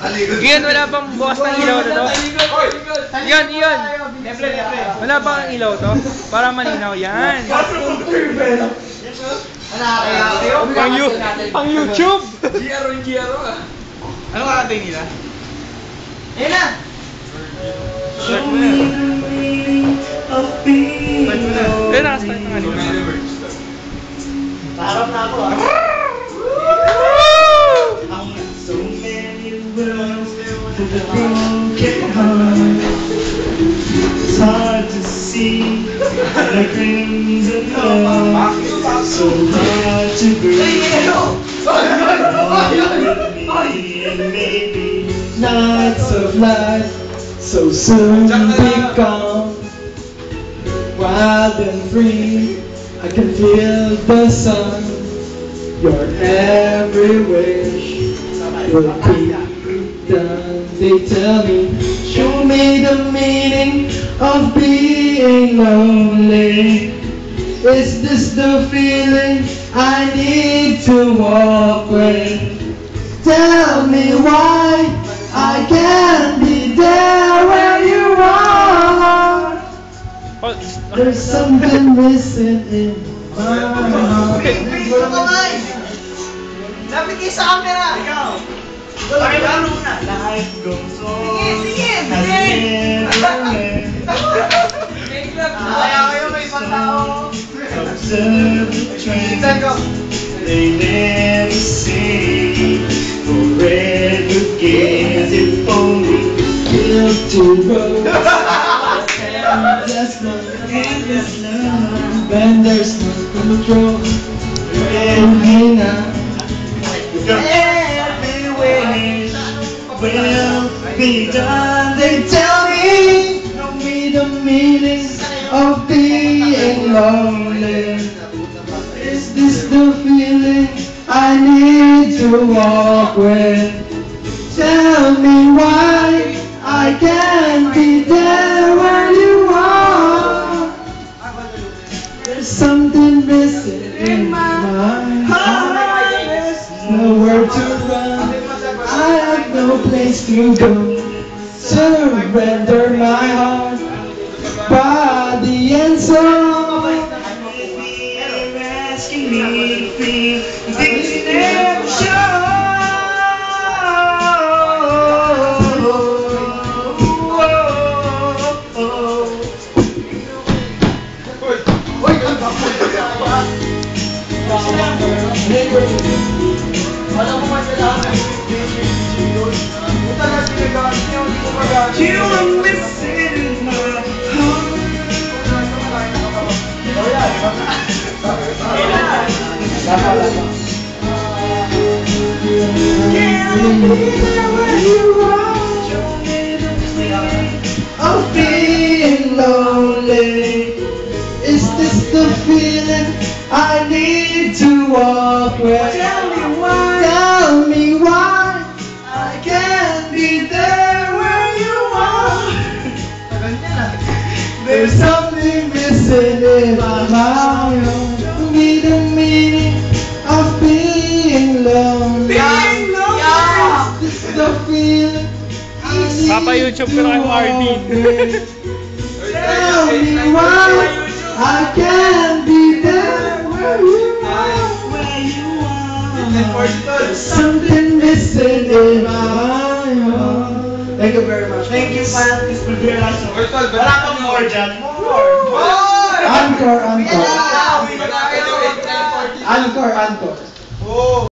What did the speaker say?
Iyan, wala bang bukas ng ilaw na to? Iyan. Wala bang ilaw to? Para malinaw yan. Pang YouTube! GRO Ano kakantay nila? Ayan na! Start mo na. Ayun, nakastart na kanina. Parang na ako ah. So many words with a broken heart. It's hard to see the crimson love. So hard to breathe. And maybe nights of life so soon become wild and free. I can feel the sun. Your every wish will be done. They tell me, show me the meaning of being lonely. Is this the feeling I need to walk with? Tell me why I can't be there where you are. There's something missing in my heart. Lapit kayo sa camera! Ikaw! Pakilaro na! Life goes on. Sige! Kaya kayo may patao. Observe the trains. They never say forever gaze if only built to road. That's my endless love. When there's no control. Hey now. Every wish will be done. They tell me, show me the meaning of being lonely. Is this the feeling I need to walk with? Tell me why I can't be there where you are. There's something missing in my heart. Nowhere to run, I have no place to go. Surrender my heart, body and soul. You're asking me to feel things you never show. You are missing in my heart. Can't be there where you are. Show me the feeling of being lonely. Is this the feeling I need to walk with? Tell me why I can't be there where you are. There's something missing in my mind. Show me the meaning of being lonely. Is this the feeling I need Papa YouTube ko na kay Marvin. Tell me why I can't be there where you are. There's something missing in my heart. Thank you very much. Thank you, man. This will be awesome. Wala pang more dyan. More! Encore.